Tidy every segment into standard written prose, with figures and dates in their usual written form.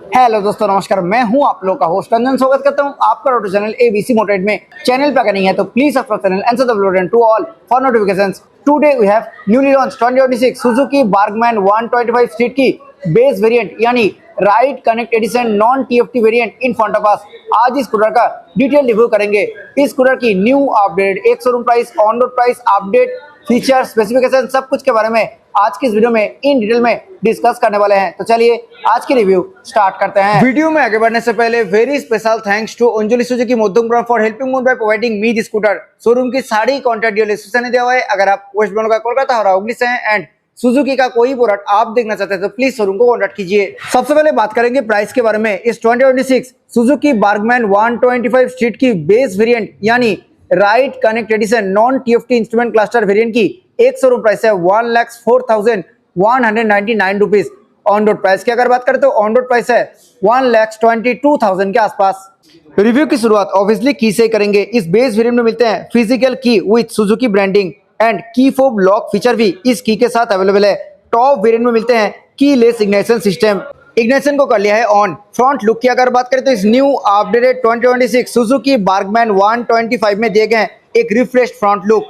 Hello दोस्तों, नमस्कार। मैं हूं आप लोग का होस्ट रंजन। स्वागत करता हूं आपका ऑटो चैनल एबीसी मोटरेड में। चैनल पर अगर नहीं है तो please subscribe channel and set the bell button to all for notifications. Today we have newly launch 2026 Suzuki Burgman 125 street की बेस वेरिएंट यानी ride connect edition non TFT variant in front of us. आज इस scooter का detail review करेंगे। इस scooter की new update, एक showroom price, on road price, update, feature, specification, सब कुछ के बारे में आज की इस वीडियो में इन डिटेल में डिस्कस करने वाले हैं। तो चलिए आज की रिव्यू स्टार्ट करते हैं। वीडियो में आगे बढ़ने से पहले very special thanks to Anjali Suzuki Modungpuram for helping me by providing me this scooter. Showroom की सारी कॉन्टैक्ट डिटेल्स दिया हुआ है। अगर आप वेस्ट बंगाल का कोलकाता और हुगली से हैं एंड सुजुकी का कोई प्रोडक्ट आप देखना चाहते हैं तो प्लीज शोरूम को कॉन्टैक्ट कीजिए। सबसे पहले बात करेंगे प्राइस के बारे में। इस 2026 सुजुकी बार्गमैन 125 स्ट्रीट की बेस वेरिएंट यानी ride connect edition non TFT instrument cluster variant की एक शोरूम प्राइस है 1,04,199 रुपीज। ऑन रोड प्राइस की अगर बात करें तो ऑन रोड प्राइस है 1,22,000 के आसपास। रिव्यू की शुरुआत ऑब्वियसली की से करेंगे। इस बेस वेरिएंट में मिलते हैं फिजिकल की विद सुजुकी ब्रांडिंग एंड की फोब लॉक फीचर भी इस की के साथ अवेलेबल है। टॉप वेरिएंट में मिलते हैं की लेस इग्निशन सिस्टम। इग्निशन को कर लिया है ऑन। फ्रंट लुक की अगर बात करें तो इस न्यू अपडेटेड 2026 सुजुकी बार्गमैन 125 में दिए गए हैं एक refresh front look.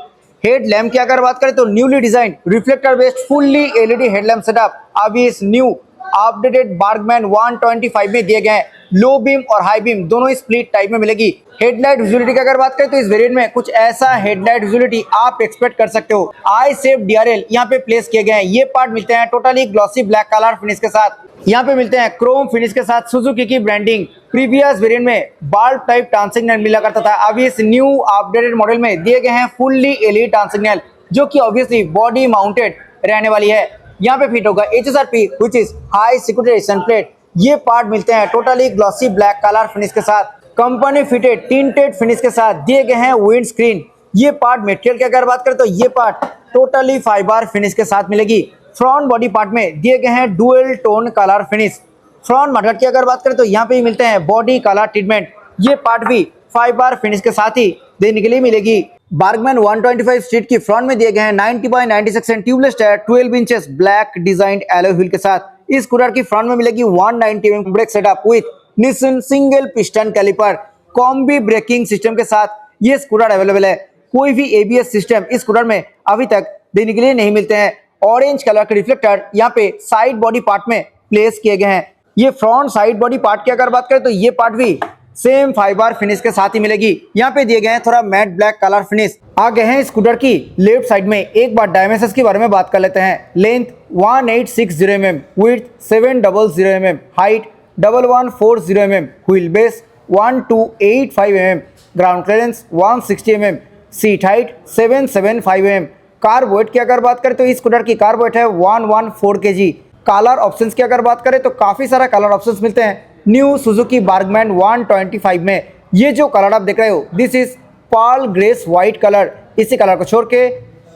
Head lamp की अगर बात करें तो newly design reflector based fully LED headlamp setup अभी इस न्यू अपडेटेड बार्गमैन 125 में दिए गए हैं। लो बीम और हाई बीम दोनों स्प्लिट टाइप में मिलेगी। हेडलाइट विजुअलिटी की अगर बात करें तो इस वेरिएंट में कुछ ऐसा हेडलाइट विजुअलिटी आप एक्सपेक्ट कर सकते हो। आई शेप डीआरएल यहाँ पे प्लेस किए गए हैं। ये पार्ट मिलते हैं totally glossy black colour finish के साथ। यहाँ पे मिलते हैं क्रोम फिनिश के साथ सुजुकी की ब्रांडिंग। प्रीवियस वेरिएंट में बाल्ब टाइप टर्न सिग्नल मिला करता था, अभी इस न्यू अपडेटेड मॉडल में दिए गए हैं फुल्ली एलईडी टर्न सिग्नल जो कि ऑब्वियसली बॉडी माउंटेड रहने वाली है। यहाँ पे फिट होगा HSRP which is high security plate. ये पार्ट मिलते हैं totally glossy black colour finish के साथ। कंपनी फिटेड टिंटेड फिनिश के साथ दिए गए हैं विंड स्क्रीन। ये पार्ट मटेरियल की अगर बात करें तो ये पार्ट टोटली फाइबर फिनिश के साथ मिलेगी। फ्रंट बॉडी पार्ट में दिए गए हैं dual tone colour finish. Front mudguard की अगर बात करें तो यहाँ पे ही मिलते हैं बॉडी कलर ट्रीटमेंट। ये पार्ट भी फाइबर फिनिश के साथ ही देने के लिए मिलेगी। बार्गमैन 125 स्ट्रीट की फ्रंट में दिए गए हैं 90 by 90 section tubeless tyre 12 inches black designed alloy wheel के साथ। इस स्कूटर की फ्रंट में मिलेगी 190 mm brake setup with Nissin single piston caliper combi braking system के साथ ये स्कूटर अवेलेबल है। कोई भी एबीएस सिस्टम इस स्कूटर में अभी तक देने के लिए नहीं मिलते हैं। ऑरेंज कलर के रिफ्लेक्टर यहाँ पे साइड बॉडी पार्ट में प्लेस किए गए हैं। ये फ्रंट साइड बॉडी पार्ट की अगर बात करें तो ये पार्ट भी सेम फाइबर फिनिश के साथ ही मिलेगी। यहाँ पे दिए गए हैं थोड़ा मैट ब्लैक कलर फिनिश। आगे हैं स्कूटर की लेफ्ट साइड में। एक बार डायमेंशंस के बारे में बात कर लेते हैं। Length 1860 mm, width 700 mm, height 1140 mm, wheel base 1285 mm, ground clearance 160 mm, seat height 775 mm। Kerb weight की अगर बात करें तो इस स्कूटर की कार वेट है 114 kg। कलर ऑप्शंस की अगर बात करें तो काफी सारा कलर ऑप्शंस मिलते हैं न्यू सुजुकी बार्गमैन 125 में। ये जो कलर आप देख रहे हो this is pearl grace white colour. इसी कलर को छोड़ के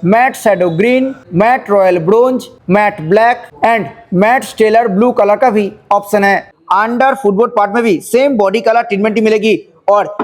matt shadow green, matt royal bronze, matt black and matt stellar blue colour का भी ऑप्शन है। अंडर फुटबोर्ड पार्ट में भी सेम बॉडी कलर ट्रीटमेंट ही मिलेगी। और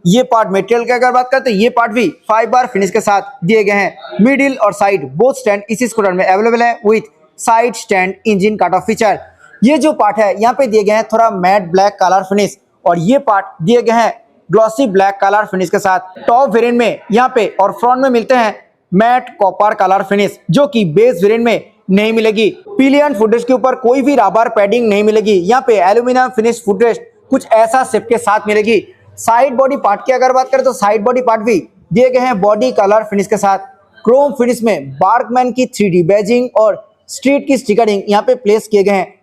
ये पार्ट मटेरियल की अगर बात करें तो ये पार्ट भी फाइबर फिनिश के साथ दिए गए हैं। मिडिल और साइड बोथ स्टैंड इसी स्कूटर में अवेलेबल है with side stand engine cut off feature. ये जो पार्ट है यहाँ पे दिए गए हैं थोड़ा मैट ब्लैक कलर फिनिश और ये पार्ट दिए गए हैं ग्लॉसी ब्लैक कलर फिनिश के साथ। टॉप वेरिएंट में यहाँ पे और फ्रंट में मिलते हैं मैट कॉपर कलर फिनिश जो कि बेस वेरिएंट में नहीं मिलेगी। पिलियन फुटरेस्ट के ऊपर कोई भी रबर पैडिंग नहीं मिलेगी। यहाँ पे एल्यूमिनियम फिनिश फुटरेस्ट कुछ ऐसा शेप के साथ मिलेगी। साइड बॉडी पार्ट की अगर बात करें तो साइड बॉडी पार्ट भी दिए गए हैं बॉडी कलर फिनिश के साथ। क्रोम फिनिश में बार्गमैन की 3D बैजिंग और स्ट्रीट की स्टिकरिंग यहाँ पे प्लेस किए गए हैं।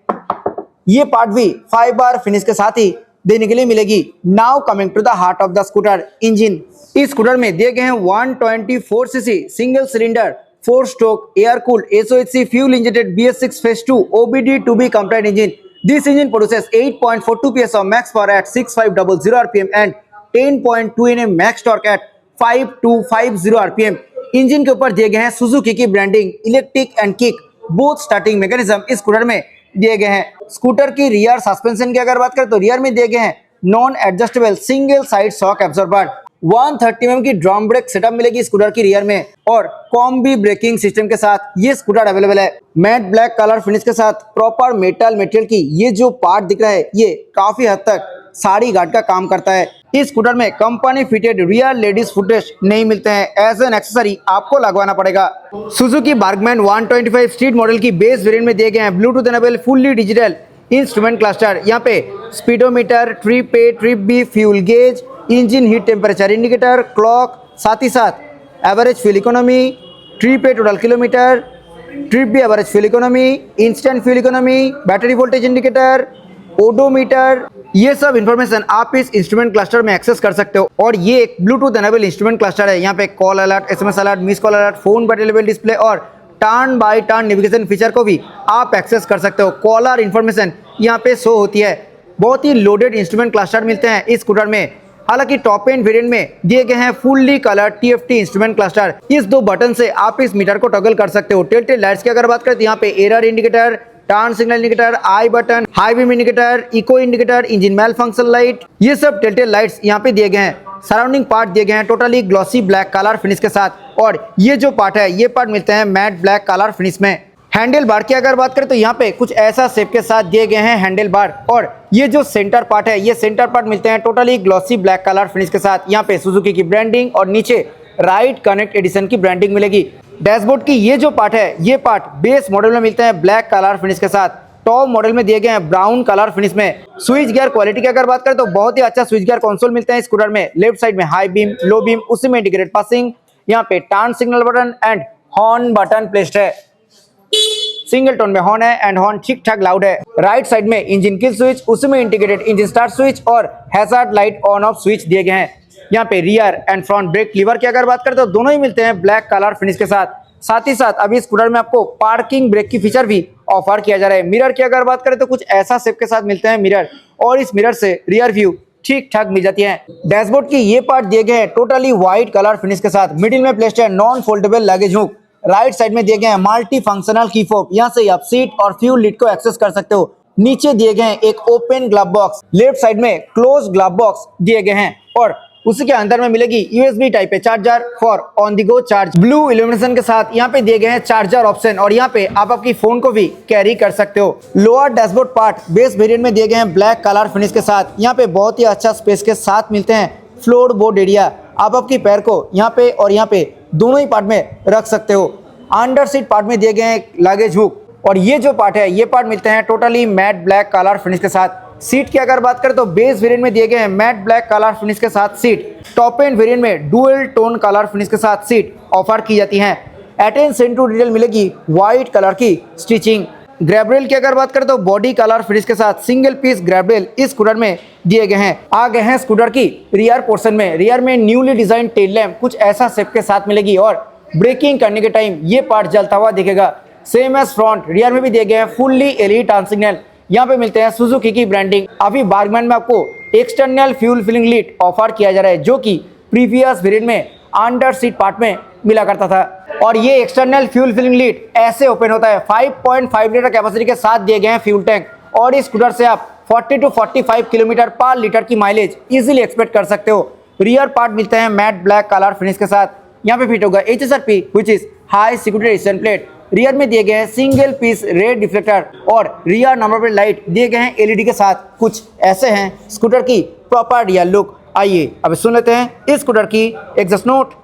ये पार्ट भी फाइबर फिनिश के साथ ही देने के लिए मिलेगी। Now coming to the heart of the scooter, engine. इस स्कूटर में दिए गए हैं 124 cc single cylinder 4 stroke air cooled SOHC fuel injected BS6 phase 2 OBD2B compliant engine. This engine produces 8.42 PS of max power at 6500 RPM and 10.2 Nm max torque at 5250 RPM। Engine के ऊपर दिए गए हैं Suzuki की branding. Electric and kick both starting mechanism इस scooter में दिए गए हैं। स्कूटर की रियर सस्पेंशन की अगर बात करें तो रियर में दिए गए हैं non adjustable single side shock absorber. 130 mm की ड्रम ब्रेक सेटअप मिलेगी स्कूटर की रियर में और कॉम्बी ब्रेकिंग सिस्टम के साथ ये स्कूटर अवेलेबल है। मैट ब्लैक कलर फिनिश के साथ प्रॉपर मेटल मटेरियल की ये जो पार्ट दिख रहा है ये काफी हद तक साड़ी गार्ड का काम करता है। इस स्कूटर में company fitted rear ladies footrest नहीं मिलते हैं, एज एन एक्सेसरी आपको लगवाना पड़ेगा। सुजुकी बार्गमैन 125 स्ट्रीट मॉडल की बेस वेरिएंट में दिए गए हैं Bluetooth enabled fully digital instrument cluster. यहाँ पे speedometer, trip A, trip B, fuel gauge, engine heat temperature indicator, clock, साथ ही साथ average fuel economy, trip A total kilometre, trip B average fuel economy, instant fuel economy, battery voltage indicator, odometer, ये सब information आप इस instrument cluster में access कर सकते हो। और ये एक ब्लूटूथ एनेबल इंस्ट्रूमेंट क्लस्टर है। यहाँ पे call alert, SMS alert, miss call alert, phone battery level display और turn by turn navigation feature को भी आप एक्सेस कर सकते हो। कॉलर इंफॉर्मेशन यहाँ पे शो होती है। बहुत ही लोडेड इंस्ट्रूमेंट क्लस्टर मिलते हैं इस स्कूटर में। हालांकि टॉप एंड वेरिएंट में दिए गए हैं fully colour TFT instrument cluster. इस दो बटन से आप इस मीटर को टॉगल कर सकते हो। टेल लाइट्स की अगर बात करें तो यहाँ पे error indicator, turn signal indicator, I button, high beam indicator, eco indicator, engine malfunction light, ये सब टेल लाइट्स यहाँ पे दिए गए हैं। सराउंडिंग पार्ट दिए गए हैं totally glossy black colour finish के साथ और ये जो पार्ट है ये पार्ट मिलते हैं मैट ब्लैक कलर फिनिश में। हैंडल बार की अगर बात करें तो यहाँ पे कुछ ऐसा शेप के साथ दिए गए हैं हैंडल बार और ये जो सेंटर पार्ट है ये सेंटर पार्ट मिलते हैं totally glossy black colour finish के साथ। यहाँ पे सुजुकी की ब्रांडिंग और नीचे राइड कनेक्ट एडिशन की ब्रांडिंग मिलेगी। डैशबोर्ड की ये जो पार्ट है ये पार्ट बेस मॉडल में मिलते हैं ब्लैक कलर फिनिश के साथ। टॉप मॉडल में दिए गए हैं ब्राउन कलर फिनिश में। स्विच गियर क्वालिटी की अगर बात करें तो बहुत ही अच्छा स्विच गियर कंसोल मिलते हैं स्कूटर में। लेफ्ट साइड में हाई बीम, लो बीम, उसी में इंडिकेटेड पासिंग, यहाँ पे turn signal button and horn button placed है। सिंगल टोन में हॉर्न है एंड हॉर्न ठीक ठाक लाउड है। राइट साइड में इंजन किल स्विच, उसी में इंटीग्रेटेड इंजन स्टार्ट स्विच और hazard light on off switch दिए गए हैं। यहाँ पे rear and front brake lever की अगर बात करें तो दोनों ही मिलते हैं ब्लैक कलर फिनिश के साथ। साथ ही साथ अभी स्कूटर में आपको पार्किंग ब्रेक की फीचर भी ऑफर किया जा रहा है। मिरर की अगर बात करें तो कुछ ऐसा शेप के साथ मिलते हैं मिरर और इस मिरर से रियर व्यू ठीक ठाक मिल जाती है। डैशबोर्ड की ये पार्ट दिए गए हैं टोटली व्हाइट कलर फिनिश के साथ। मिडिल में प्लेस्ड है non foldable luggage hook. Right side में दिए गए हैं मल्टी फंक्शनल की फोब, यहाँ से आप सीट और फ्यूल लिड को एक्सेस कर सकते हो। नीचे दिए गए हैं एक open glove box, left side में क्लोज ग्लव बॉक्स दिए गए हैं और उसी के अंदर में मिलेगी USB type A charger for on the go charge. Blue illumination के साथ यहाँ पे दिए गए हैं चार्जर ऑप्शन और यहाँ पे आप आपकी फोन को भी कैरी कर सकते हो। Lower dashboard part base variant में दिए गए हैं ब्लैक कलर फिनिश के साथ। यहाँ पे बहुत ही अच्छा स्पेस के साथ मिलते हैं फ्लोर बोर्ड एरिया। आप आपकी पैर को यहाँ पे और यहाँ पे दोनों ही पार्ट में रख सकते हो। अंडर सीट पार्ट में दिए गए हैं लगेज हुक और ये जो पार्ट है ये पार्ट मिलते हैं totally matte black colour finish के साथ। सीट की अगर बात करें तो बेस वेरिएंट में दिए गए हैं मैट ब्लैक कलर फिनिश के साथ सीट। टॉप एंड वेरिएंट में डुअल टोन कलर फिनिश के साथ सीट ऑफर की जाती हैं। अटेंशन टू डिटेल मिलेगी व्हाइट कलर की स्टिचिंग। ग्रैब की अगर बात करें तो बॉडी कलर फिनिश के साथ सिंगल पीस ग्रैब रेल इस स्कूटर में दिए गए हैं। आ गए हैं स्कूटर की रियर पोर्शन में। रियर में न्यूली डिजाइन टेल लैम्प कुछ ऐसा शेप के साथ मिलेगी और ब्रेकिंग करने के टाइम ये पार्ट जलता हुआ दिखेगा। सेम एज फ्रंट, रियर में भी दिए गए हैं फुल्ली एलईडी टर्न सिग्नल। यहाँ पे मिलते हैं सुजुकी की ब्रांडिंग। अभी बार्गमैन में आपको external fuel filling lid offer किया जा रहा है जो कि प्रीवियस वेरिएंट में अंडर सीट पार्ट में मिला करता था और ये एक्सटर्नल फ्यूल फिलिंग लीड ऐसे ओपन होता है। 5.5 लीटर कैपेसिटी के साथ दिए गए हैं फ्यूल टैंक और इस स्कूटर से आप 40 to 45 किलोमीटर पर लीटर की माइलेज इजीली एक्सपेक्ट कर सकते हो। रियर पार्ट मिलते हैं मैट ब्लैक कलर फिनिश के साथ। यहाँ पे फिट होगा HSRP which is high security resistant plate. Rear में दिए गए हैं सिंगल पीस रेड डिफ्लेक्टर और रियर नंबर प्लेट लाइट दिए गए हैं एलईडी के साथ। कुछ ऐसे हैं स्कूटर की प्रॉपर रियर लुक। आइए अब सुन लेते हैं इस स्कूटर की exhaust note.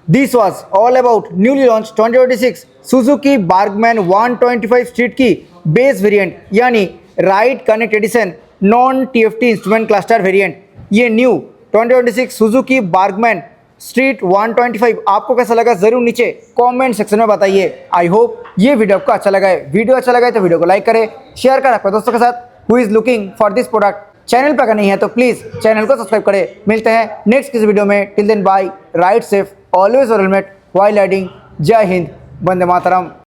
This was all about newly launched 2026 Suzuki Bargman 125 street की बेस वेरिएंट यानी ride connect edition non TFT instrument cluster variant. ये न्यू 2026 Suzuki Bargman स्ट्रीट 125 आपको कैसा लगा जरूर नीचे कमेंट सेक्शन में बताइए। आई होप ये वीडियो आपको अच्छा लगा है। वीडियो अच्छा लगा है तो वीडियो को लाइक करें, शेयर करें अपने दोस्तों के साथ who is looking for this product. Channel पर अगर नहीं है तो प्लीज चैनल को सब्सक्राइब करें। मिलते हैं नेक्स्ट किसी वीडियो में। Till then bye, ride safe, always helmet while riding. जय हिंद, वंदे मातरम।